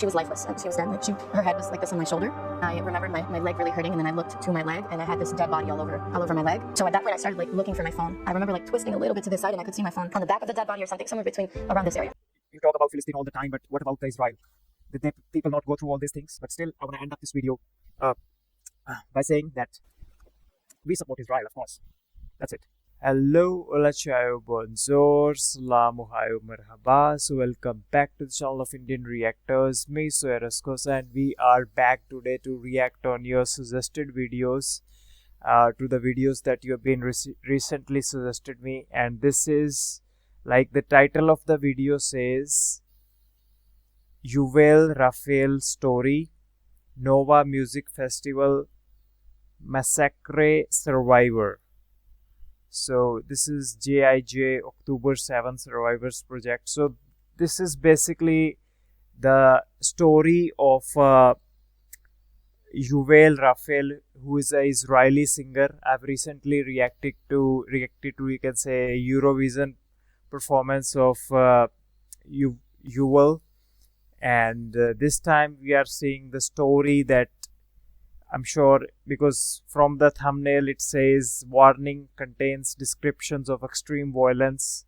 She was lifeless and she was dead. Like her head was like this on my shoulder. I remembered my leg really hurting, and then I looked to my leg and I had this dead body all over my leg. So at that point I started like looking for my phone. I remember like twisting a little bit to this side and I could see my phone on the back of the dead body or something, somewhere between around this area. You talk about Philistine all the time, but what about Israel? Did people not go through all these things? But still, I want to end up this video by saying that we support Israel, of course. That's it. Hello, hola, ciao, bonjour, salamu hayo, merhaba. So welcome back to the channel of Indian Reactors. Me, Soeraskos, and we are back today to react on your suggested videos, to the videos that you have been recently suggested me. And this is, like the title of the video says, Yuval Raphael story, Nova Music Festival, Massacre Survivor. So this is JIJ October 7 Survivors project. So this is basically the story of Yuval Raphael, who is an Israeli singer. I've recently reacted to you can say Eurovision performance of Yuval, and this time we are seeing the story that I'm sure, because from the thumbnail it says warning contains descriptions of extreme violence,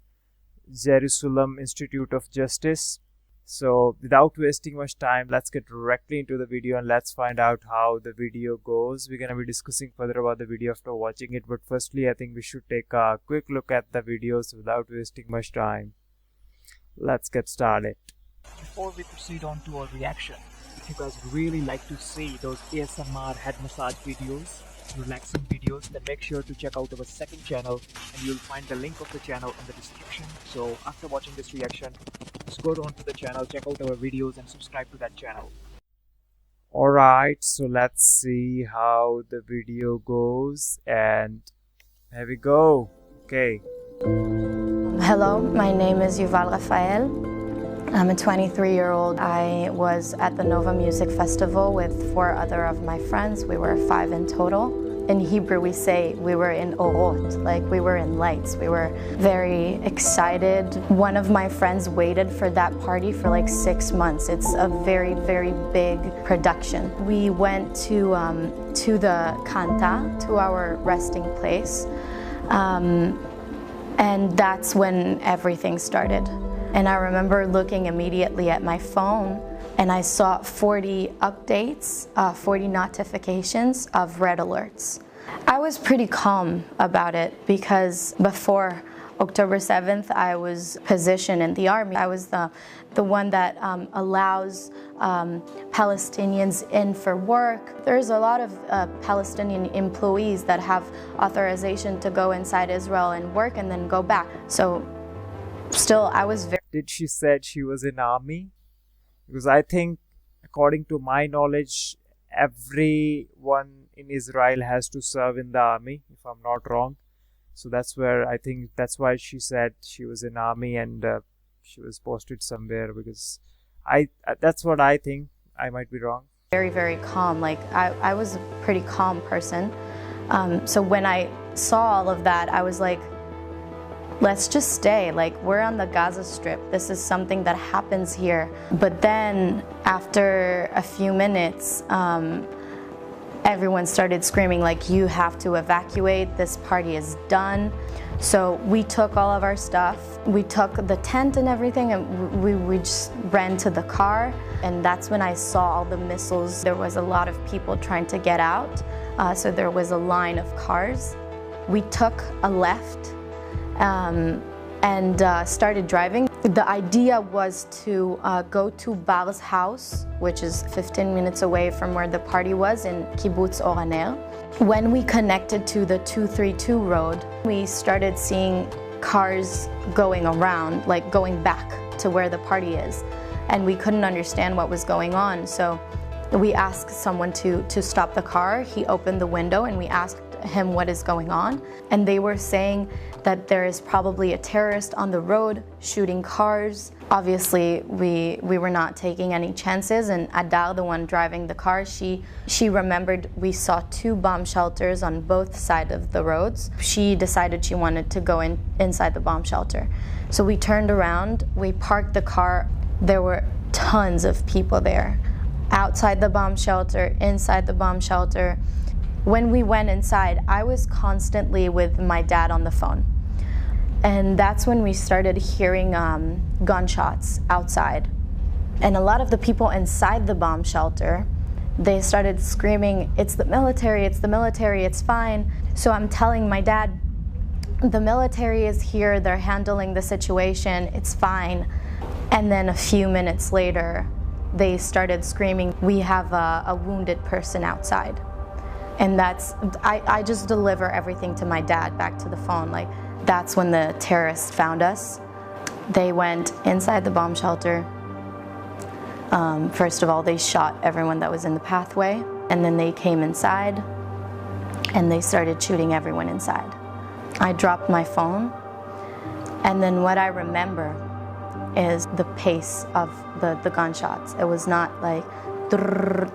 Jerusalem Institute of Justice. So without wasting much time, let's get directly into the video and let's find out how the video goes. We're going to be discussing further about the video after watching it, but firstly I think we should take a quick look at the videos without wasting much time. Let's get started. Before we proceed on to our reaction, if you guys really like to see those ASMR head massage videos, relaxing videos, then make sure to check out our second channel, and you'll find the link of the channel in the description. So after watching this reaction, just go on to the channel, check out our videos and subscribe to that channel. Alright, so let's see how the video goes, and here we go. Okay. Hello, my name is Yuval Raphael. I'm a 23-year-old. I was at the Nova Music Festival with 4 other of my friends. We were 5 in total. In Hebrew we say we were in orot, like we were in lights. We were very excited. One of my friends waited for that party for like 6 months. It's a very, very big production. We went to the Kanta, to our resting place, and that's when everything started. And I remember looking immediately at my phone and I saw 40 updates, 40 notifications of red alerts. I was pretty calm about it because before October 7th, I was positioned in the army. I was the one that allows Palestinians in for work. There's a lot of Palestinian employees that have authorization to go inside Israel and work and then go back. So still, I was very... Did she said she was in army? Because I think, according to my knowledge, everyone in Israel has to serve in the army, if I'm not wrong. So that's where I think that's why she said she was in army and she was posted somewhere, because that's what I think. I might be wrong. Very, very calm. Like I was a pretty calm person. So when I saw all of that, I was like, let's just stay. Like, we're on the Gaza Strip. This is something that happens here. But then after a few minutes, everyone started screaming like, you have to evacuate, this party is done. So we took all of our stuff, we took the tent and everything, and we just ran to the car. And that's when I saw all the missiles. There was a lot of people trying to get out, so there was a line of cars. We took a left and started driving. The idea was to go to Bar's house, which is 15 minutes away from where the party was in Kibbutz Oraner. When we connected to the 232 road, we started seeing cars going around, like going back to where the party is. And we couldn't understand what was going on. So we asked someone to stop the car. He opened the window and we asked him what is going on. And they were saying that there is probably a terrorist on the road shooting cars. Obviously, we were not taking any chances, and Adar, the one driving the car, she remembered we saw 2 bomb shelters on both sides of the roads. She decided she wanted to go inside the bomb shelter. So we turned around, we parked the car. There were tons of people there, outside the bomb shelter, inside the bomb shelter. When we went inside, I was constantly with my dad on the phone. And that's when we started hearing gunshots outside. And a lot of the people inside the bomb shelter, they started screaming, "It's the military, it's fine." So I'm telling my dad, the military is here, they're handling the situation, it's fine. And then a few minutes later, they started screaming, "We have a wounded person outside." And I just deliver everything to my dad back to the phone. Like, that's when the terrorists found us. They went inside the bomb shelter. First of all, they shot everyone that was in the pathway, and then they came inside and they started shooting everyone inside. I dropped my phone, and then what I remember is the pace of the gunshots. It was not like,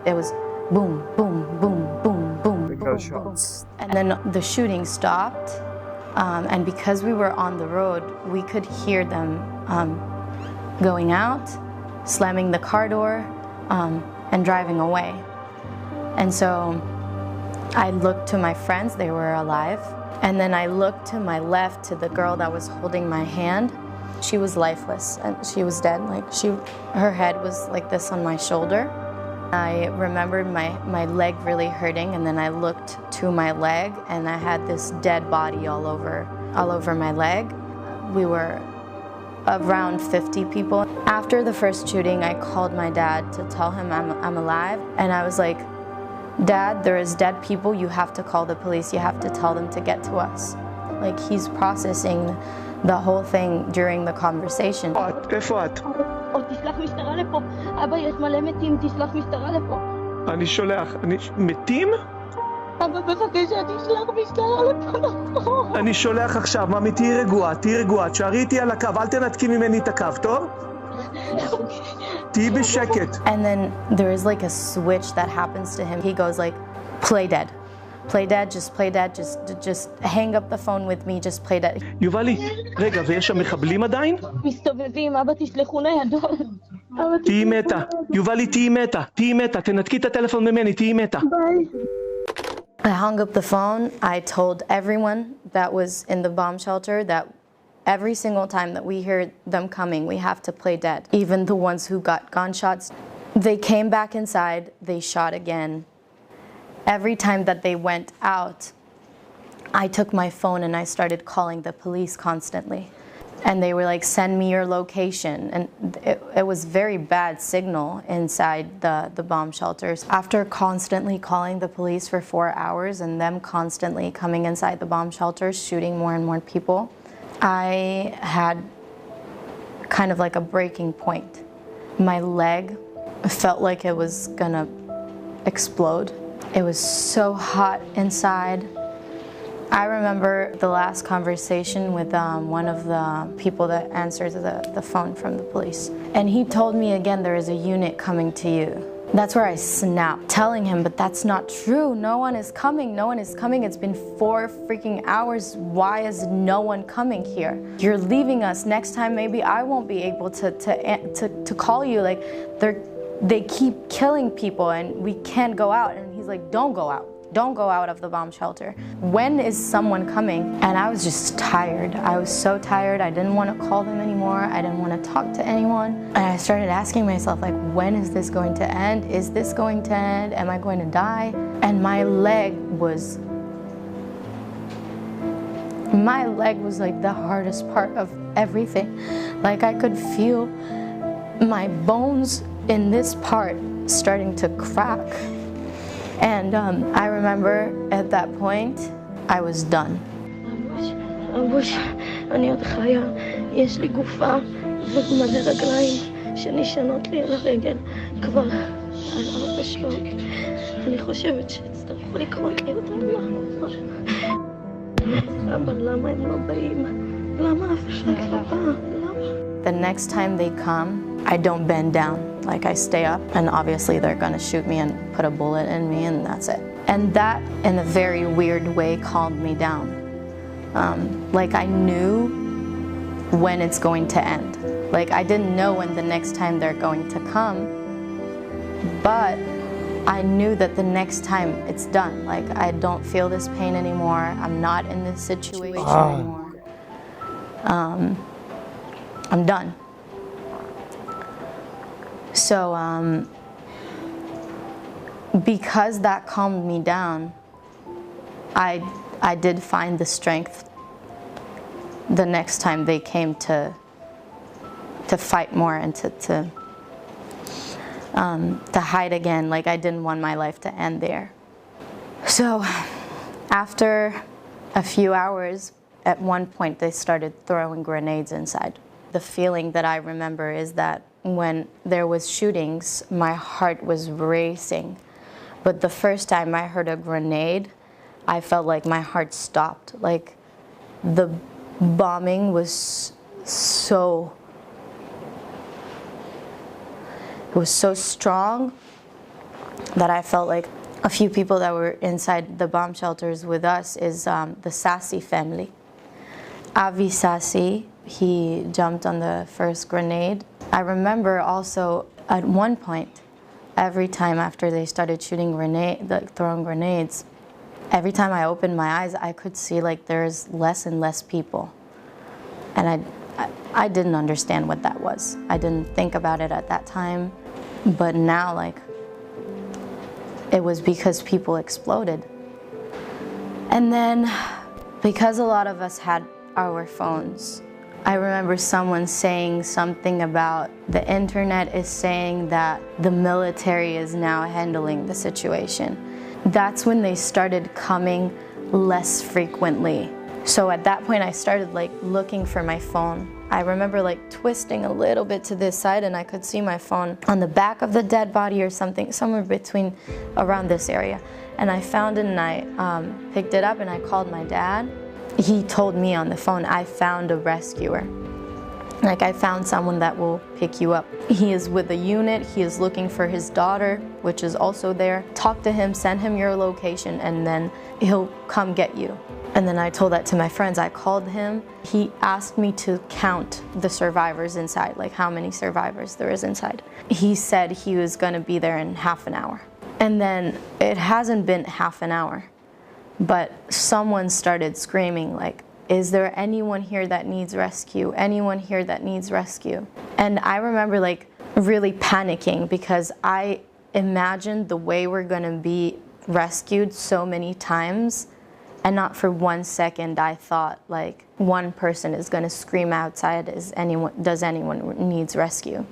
it was boom, boom, boom, boom, boom, boom, Gunshots. boom. And then the shooting stopped, and because we were on the road, we could hear them going out, slamming the car door, and driving away. And so I looked to my friends, they were alive. And then I looked to my left to the girl that was holding my hand. She was lifeless and she was dead. Like, her head was like this on my shoulder. I remembered my leg really hurting, and then I looked to my leg and I had this dead body all over my leg. We were around 50 people. After the first shooting, I called my dad to tell him I'm alive, and I was like, "Dad, there is dead people, you have to call the police, you have to tell them to get to us." Like, he's processing the whole thing during the conversation. איפה את? תשלח משטרה לפה. אבא, יש מלא מתים, תשלח משטרה לפה. אני שולח. מתים? אבא, בבקשה, תשלח משטרה לפה. אני שולח עכשיו. ממי, תהיי רגועה. תשארי איתי על הקו, אל תנתקי ממני את הקו, טוב? תהיי בשקט. And then there is like a switch that happens to him. He goes like, "Play dead. Play dead, just hang up the phone with me, just play dead." יובלי, רגע, ויש שם מחבלים עדיין? מסתובבים, אבא, תשלחו ניידות. תהיי מתה. יובלי, תהיי מתה. תנתקי את הטלפון ממני, תהיי מתה. I hung up the phone. I told everyone that was in the bomb shelter that every single time that we hear them coming, we have to play dead. Even the ones who got gunshots. They came back inside, they shot again. Every time that they went out, I took my phone and I started calling the police constantly. And they were like, "Send me your location." And it was very bad signal inside the bomb shelters. After constantly calling the police for 4 hours and them constantly coming inside the bomb shelters, shooting more and more people, I had kind of like a breaking point. My leg felt like it was gonna explode. It was so hot inside. I remember the last conversation with one of the people that answered the phone from the police. And he told me again, "There is a unit coming to you." That's where I snapped, telling him, "But that's not true. No one is coming. No one is coming. It's been 4 freaking hours. Why is no one coming here? You're leaving us. Next time maybe I won't be able to call you. Like, they keep killing people and we can't go out." And he's like, "Don't go out. Don't go out of the bomb shelter. When is someone coming?" And I was just tired. I was so tired. I didn't want to call them anymore. I didn't want to talk to anyone. And I started asking myself, like, when is this going to end? Is this going to end? Am I going to die? And my leg was like the hardest part of everything. Like, I could feel my bones in this part starting to crack. And I remember at that point, I was done. אבוש, אני עוד חיה, יש לי גופה ומלא רגליים שנשענות לי על הרגל כבר על 4 שעות. אני חושבת שצטרכו לקרות לי אותם לחזור. אבל למה הם לא באים? למה אף אחד לא בא? למה? The next time they come, I don't bend down. Like, I stay up, and obviously they're gonna shoot me and put a bullet in me, and that's it. And that, in a very weird way, calmed me down. Like, I knew when it's going to end. Like, I didn't know when the next time they're going to come, but I knew that the next time it's done. Like, I don't feel this pain anymore. I'm not in this situation anymore. I'm done. So, because that calmed me down, I did find the strength the next time they came to fight more and to hide again. Like, I didn't want my life to end there. So after a few hours, at one point they started throwing grenades inside. The feeling that I remember is that when there was shootings, my heart was racing. But the first time I heard a grenade, I felt like my heart stopped. Like, the bombing was so strong that I felt like a few people that were inside the bomb shelters with us is the Sassi family. Avi Sassi, he jumped on the first grenade. I remember also at one point, every time after they started shooting throwing grenades, every time I opened my eyes, I could see like there's less and less people. And I didn't understand what that was. I didn't think about it at that time. But now, like, it was because people exploded. And then, because a lot of us had our phones, I remember someone saying something about the internet is saying that the military is now handling the situation. That's when they started coming less frequently. So at that point I started like looking for my phone. I remember like twisting a little bit to this side and I could see my phone on the back of the dead body or something, somewhere between around this area. And I found it and I picked it up and I called my dad. He told me on the phone, I found a rescuer. Like, I found someone that will pick you up. He is with the unit, he is looking for his daughter, which is also there. Talk to him, send him your location, and then he'll come get you. And then I told that to my friends. I called him. He asked me to count the survivors inside, like how many survivors there is inside. He said he was gonna be there in half an hour. And then it hasn't been half an hour, but someone started screaming like, is there anyone here that needs rescue? Anyone here that needs rescue? And I remember like really panicking because I imagined the way we're gonna be rescued so many times, and not for 1 second I thought like one person is gonna scream outside, does anyone needs rescue?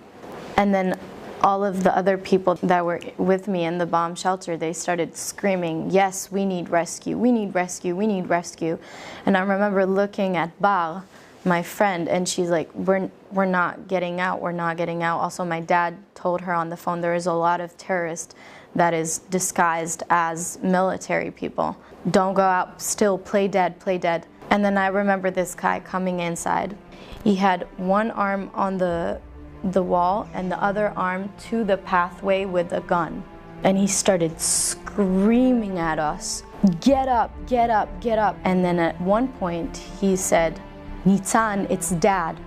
And then all of the other people that were with me in the bomb shelter, they started screaming, yes, we need rescue, we need rescue, we need rescue. And I remember looking at Bar, my friend, and she's like, we're not getting out, we're not getting out. Also, my dad told her on the phone there is a lot of terrorists that is disguised as military people. Don't go out, still play dead, play dead. And then I remember this guy coming inside. He had one arm on the wall and the other arm to the pathway with a gun. And he started screaming at us, get up, get up, get up. And then at one point he said, Nitzan, it's dad.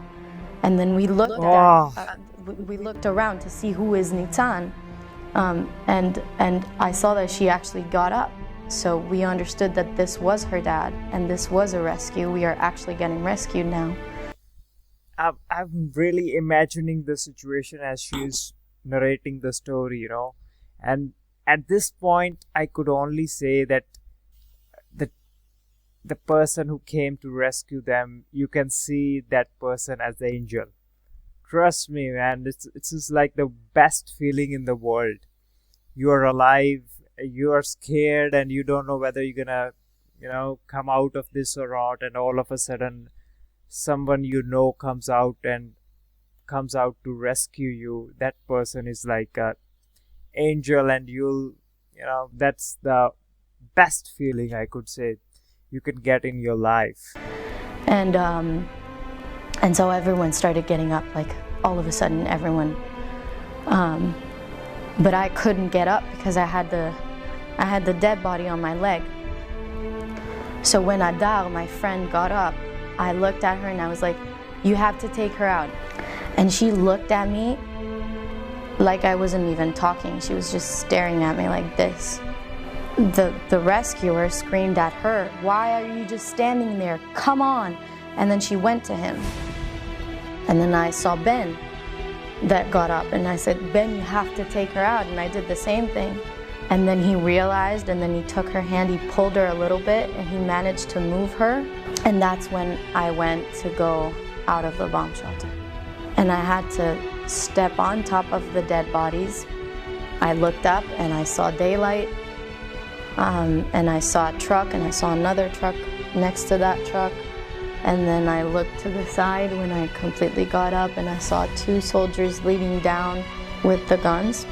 And then we looked we looked around to see who is Nitzan. And I saw that she actually got up. So we understood that this was her dad and this was a rescue. We are actually getting rescued now. I'm really imagining the situation as she's narrating the story, you know. And at this point, I could only say that the person who came to rescue them, you can see that person as the angel. Trust me, man, it's just like the best feeling in the world. You are alive, you are scared, and you don't know whether you're gonna, come out of this or not. And all of a sudden, someone you know comes out to rescue you. That person is like an angel, and that's the best feeling, I could say, you can get in your life. And so everyone started getting up, like all of a sudden everyone, but I couldn't get up because I had the dead body on my leg. So when Adar, my friend, got up, I looked at her and I was like, you have to take her out. And she looked at me like I wasn't even talking. She was just staring at me like this. The rescuer screamed at her, "Why are you just standing there? Come on!" And then she went to him. And then I saw Ben that got up, and I said, "Ben, you have to take her out." And I did the same thing. And then he realized, and then he took her hand, he pulled her a little bit, and he managed to move her. And that's when I went to go out of the bomb shelter. And I had to step on top of the dead bodies. I looked up and I saw daylight, and I saw a truck, and I saw another truck next to that truck. And then I looked to the side when I completely got up, and I saw 2 soldiers leaning down with the guns.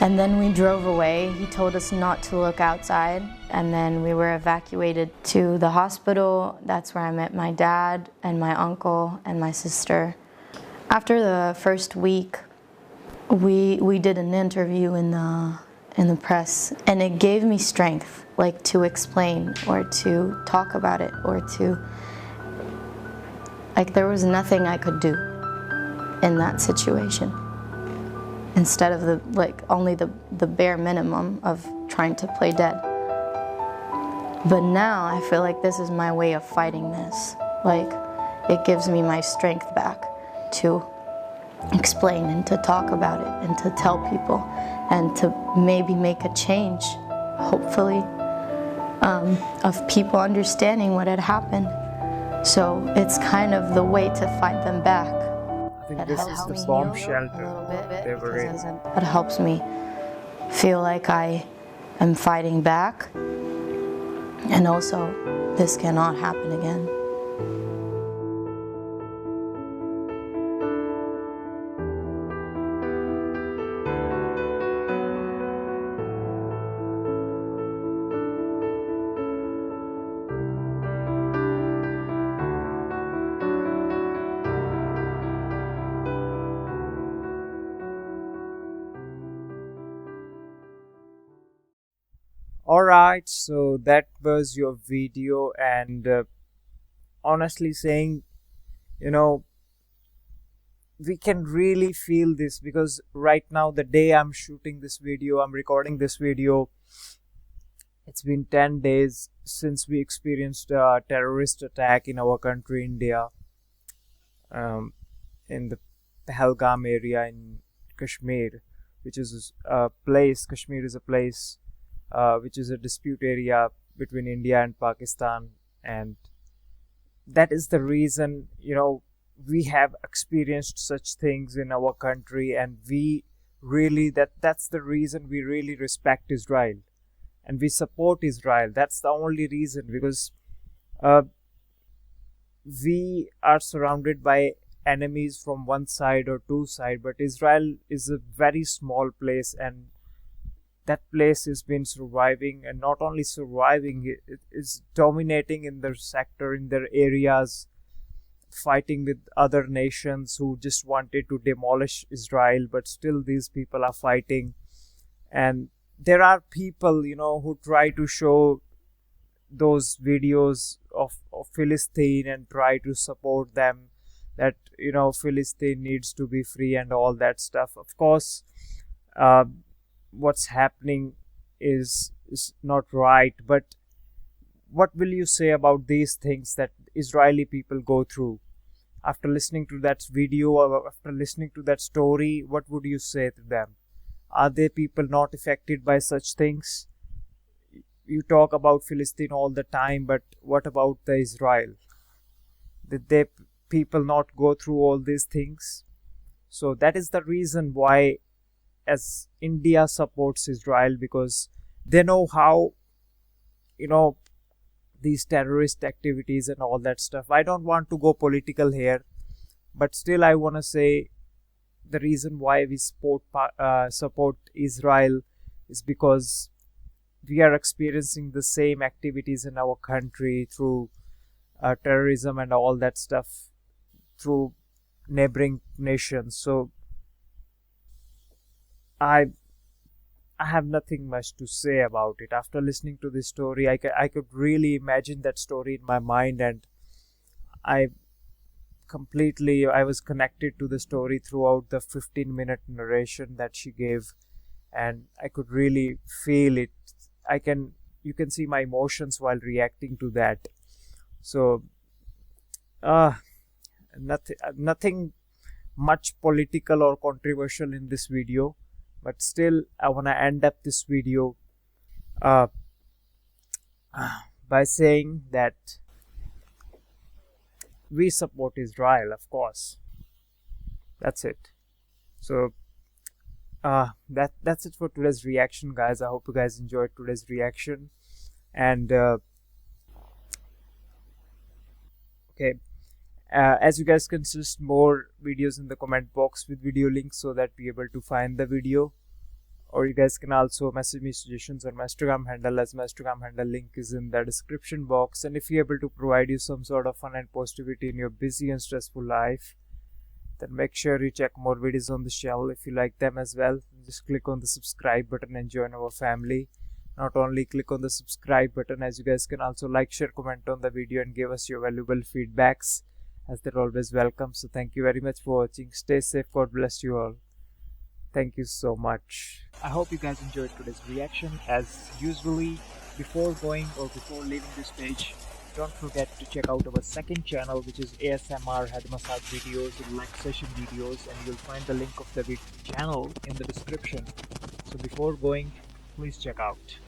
And then we drove away. He told us not to look outside, and then we were evacuated to the hospital. That's where I met my dad and my uncle and my sister. After the first week, we did an interview in the press, and it gave me strength, like to explain or to talk about it, or to, like, there was nothing I could do in that situation. Instead of only the bare minimum of trying to play dead. But now I feel like this is my way of fighting this. Like, it gives me my strength back to explain and to talk about it and to tell people and to maybe make a change, hopefully, of people understanding what had happened. So it's kind of the way to fight them back. I think this is the bomb shelter they were in. It helps me feel like I am fighting back, and also this cannot happen again. Alright, so that was your video, and honestly saying, we can really feel this, because right now, the day I'm shooting this video, I'm recording this video, it's been 10 days since we experienced a terrorist attack in our country, India, in the Pahalgam area in Kashmir, which is a place, Kashmir is a place which is a dispute area between India and Pakistan, and that is the reason, we have experienced such things in our country, and we really, that's the reason we really respect Israel and we support Israel. That's the only reason, because we are surrounded by enemies from one side or two sides, but Israel is a very small place, and that place has been surviving, and not only surviving, it is dominating in their sector, in their areas, fighting with other nations who just wanted to demolish Israel, but still these people are fighting. And there are people, who try to show those videos of Philistine and try to support them, that, Philistine needs to be free and all that stuff. Of course, what's happening is not right, but what will you say about these things that Israeli people go through? After listening to that video or after listening to that story, what would you say to them? Are they people not affected by such things? You talk about Philistine all the time, but what about the Israel? Did they people not go through all these things? So that is the reason why as India supports Israel, because they know how, these terrorist activities and all that stuff. I don't want to go political here, but still I want to say the reason why we support Israel is because we are experiencing the same activities in our country through terrorism and all that stuff through neighboring nations. So I have nothing much to say about it. After listening to this story, I could really imagine that story in my mind, and I completely, I was connected to the story throughout the 15-minute narration that she gave, and I could really feel it. You can see my emotions while reacting to that. So nothing much political or controversial in this video, but still I want to end up this video by saying that we support Israel, of course. That's it. So that's it for today's reaction, guys. I hope you guys enjoyed today's reaction. And okay, as you guys can suggest more videos in the comment box with video links so that we're able to find the video, or you guys can also message me suggestions on my Instagram handle, as my Instagram handle link is in the description box. And if you're able to provide you some sort of fun and positivity in your busy and stressful life, then make sure you check more videos on the channel. If you like them as well, just click on the subscribe button and join our family. Not only click on the subscribe button, as you guys can also like, share, comment on the video and give us your valuable feedbacks, as they're always welcome. So thank you very much for watching. Stay safe. God bless you all. Thank you so much. I hope you guys enjoyed today's reaction. As usually, before going or before leaving this page, don't forget to check out our second channel, which is ASMR head massage videos, relaxation videos, and you'll find the link of the channel in the description. So before going, please check out.